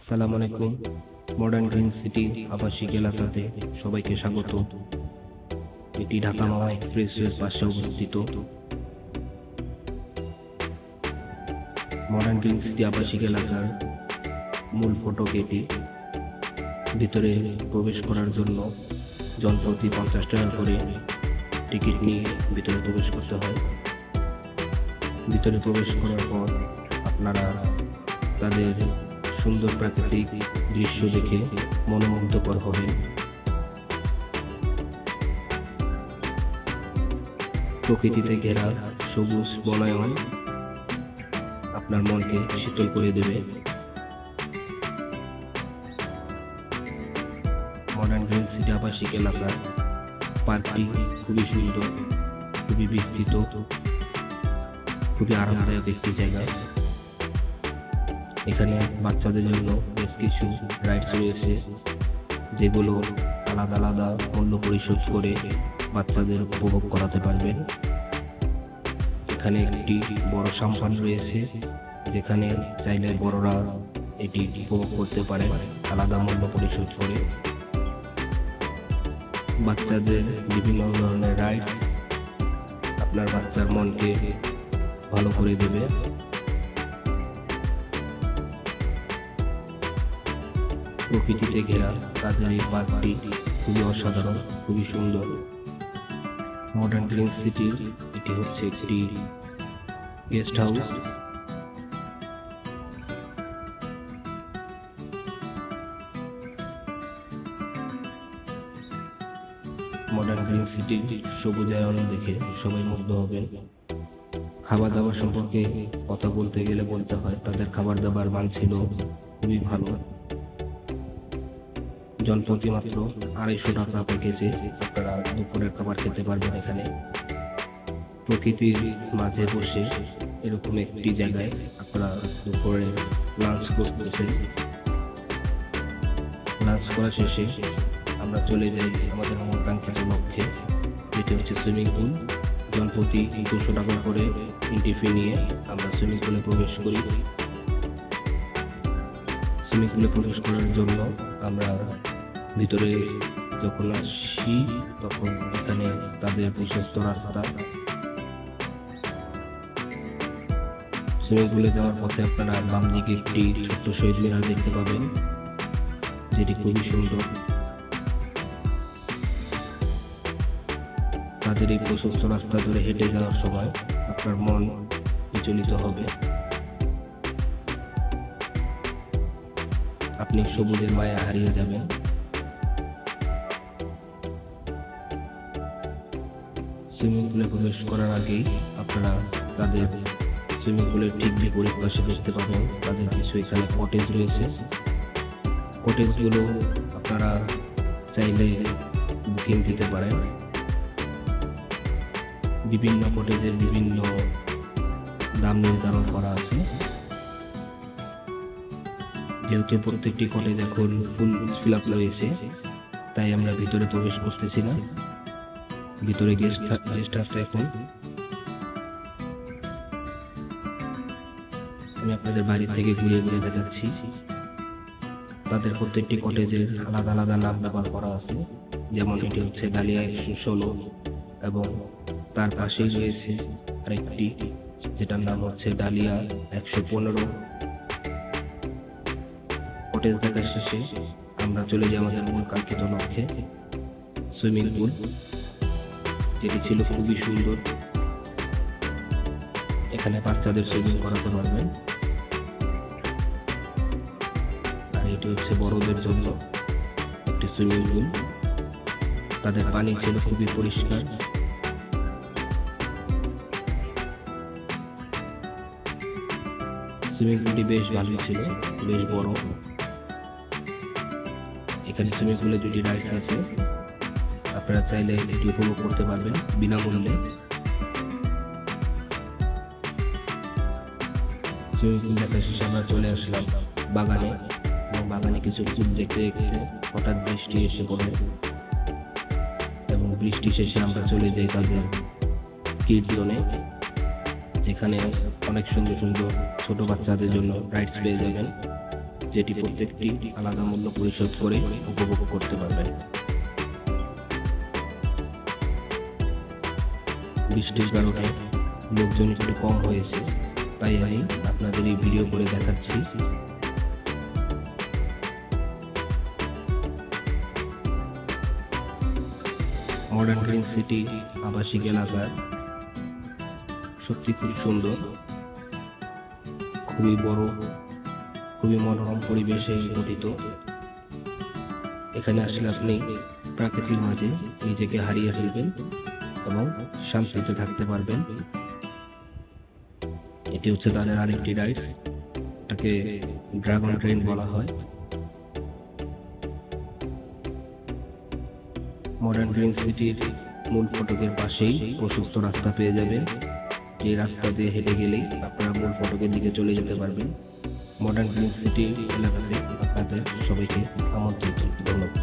আসসালামু আলাইকুম। Modern green city আবাসিক এলাকাতে সবাইকে স্বাগত। এটি ঢাকা মাওয়া এক্সপ্রেসওয়ের পাশে অবস্থিত। মডার্ন গ্রিন সিটি আবাসিক এলাকার মূল ফটক এটি। ভিতরে প্রবেশ করার জন্য জনপ্রতি 50 টাকা করে টিকিট নিয়ে ভিতরে প্রবেশ করতে হয়। ভিতরে প্রবেশ করার পর আপনারা তাদের সুন্দর প্রাকৃতিক দৃশ্য দেখে মনোমুগ্ধকর হবেন। প্রকৃতিতে ঘেরা সবুজ বনায়ন আপনার মনকে শীতল করে দেবে। মডার্ন গ্রিন সিটি আবাসিক এলাকা পার্কটি খুবই সুন্দর, খুবই বিস্তৃত, খুবই আরামদায়ক একটি জায়গা। এখানে বাচ্চাদের জন্য বেশ কিছু রাইডস রয়েছে, যেগুলো আলাদা আলাদা মূল্য পরিশোধ করে বাচ্চাদের উপভোগ করাতে পারবেন। এখানে একটি বড় সাম্পান রয়েছে, যেখানে চাইলে বড়রা এটি উপভোগ করতে পারে আলাদা মূল্য পরিশোধ করে। বাচ্চাদের বিভিন্ন ধরনের রাইডস আপনার বাচ্চার মনকে ভালো করে দেবে। প্রকৃতিতে ঘেরা তাদের এই পার্কটি খুবই অসাধারণ, খুবই সুন্দর। মডার্ন গ্রিন সিটির এটি হচ্ছে একটি গেস্ট হাউস। মডার্ন গ্রিন সিটির সবুজায়ন দেখে সবাই মুগ্ধ হবে। খাবার দাবার সম্পর্কে কথা বলতে গেলে বলতে হয় তাদের খাবার দাবার মান ছিল খুবই ভালো। জনপ্রতি মাত্র 250 টাকা প্যাকেজে আপনারা দুপুরের খাবার খেতে পারবেন। এখানে প্রকৃতির মাঝে বসে এরকম একটি জায়গায় আপনারা দুপুরে লাঞ্চ করতেছেন। লাঞ্চ করা শেষে আমরা চলে যাই আমাদের মূল কাঙ্ক্ষিত লক্ষ্যে, যেটি হচ্ছে সুইমিং পুল। জনপ্রতি 200 টাকা করে এন্ট্রি ফি নিয়ে আমরা সুইমিং পুলে প্রবেশ করি। সুইমিং পুলে প্রবেশ করার জন্য আমরা ভিতরে যখন আসি তখন এখানে তাদের প্রশস্ত রাস্তা। সুইমিং পুলে যাওয়ার পথে আপনারা বাম দিকে একটি ছোট্ট শহীদ মিনার দেখতে পাবেন, যেটি খুবই সুন্দর। তাদের এই প্রশস্ত রাস্তা ধরে হেঁটে যাওয়ার সময় আপনার মন বিচলিত হবে। আপনি সবুজের মায়া হারিয়ে যাবেন। সুইমিং পুলে প্রবেশ করার আগেই আপনারা তাদের সুইমিং পুলের ঠিক বিপরীত পাশে দেখতে পাবেন তাদের কিছু এখানে কটেজ রয়েছে। কটেজগুলো আপনারা চাইলে বুকিং দিতে পারেন। বিভিন্ন কটেজের বিভিন্ন দাম নির্ধারণ করা আছে। যেহেতু প্রত্যেকটি কটেজ এখন ফুল ফিল আপ রয়েছে, তাই আমরা ভিতরে প্রবেশ করতেছি না। ভিতরে গেস্ট আছে। এখন আমি আপনাদের বাড়ি থেকে ঘুরে ঘুরে দেখাচ্ছি। তাদের প্রত্যেকটি কটেজের আলাদা আলাদা নাম ব্যবহার করা আছে, যেমন এটি হচ্ছে ডালিয়া 116 এবং তার পাশেই রয়েছে আরেকটি যেটার নাম হচ্ছে ডালিয়া 115। কটেজ দেখা শেষে আমরা চলে যাই আমাদের মূল কাঙ্ক্ষিত লক্ষ্যে, সুইমিং পুল, যেটি ছিল খুবই সুন্দর। এখানে বাচ্চাদের সুইমিং করাতে পারবেন। আর এটি হচ্ছে বড়দের জন্য একটি সুইমিং পুল। তাদের পানি ছিল খুবই পরিষ্কার। সুইমিং পুলটি বেশ ভালোই ছিল, বেশ বড়। এখানে সুইমিং পুলে 2টি রাইডস আছে, আপনারা চাইলে এটি উপভোগ করতে পারবেন বিনামূল্যে। সুইমিং পুল দেখা শেষে আমরা চলে আসলাম বাগানে, এবং বাগানে কিছু ফুল দেখতে দেখতে হঠাৎ বৃষ্টি এসে পড়ে, এবং বৃষ্টি শেষে আমরা চলে যাই তাদের কিডস জোনে, যেখানে অনেক সুন্দর সুন্দর ছোট বাচ্চাদের জন্য রাইডস পেয়ে যাবেন। যেটি প্রত্যেকটি আলাদা মূল্য পরিশোধ করে উপভোগ করতে পারবেন। বৃষ্টির কারণে লোকজন একটু কম হয়েছে, তাই আমি আপনাদের এই ভিডিও করে দেখাচ্ছি। মডার্ন গ্রিন সিটি আবাসিক এলাকা সত্যি খুব সুন্দর, খুবই বড়, খুবই মনোরম পরিবেশে গঠিত। এখানে আসলে আপনি প্রাকৃতিক মাঝে নিজেকে হারিয়ে ফেলবেন এবং শান্তিতে থাকতে পারবেন। এটি হচ্ছে তাদের আরেকটি রাইডস, এটাকে ড্রাগন ট্রেন বলা হয়। মডার্ন গ্রিন সিটির মূল ফটকের পাশেই প্রশস্ত রাস্তা পেয়ে যাবেন। এই রাস্তা দিয়ে হেঁটে গেলেই আপনারা মূল ফটকের দিকে চলে যেতে পারবেন। মডার্ন গ্রিন সিটি এলাকাতে আপনাদের সবাইকে আমন্ত্রণ। ধন্যবাদ।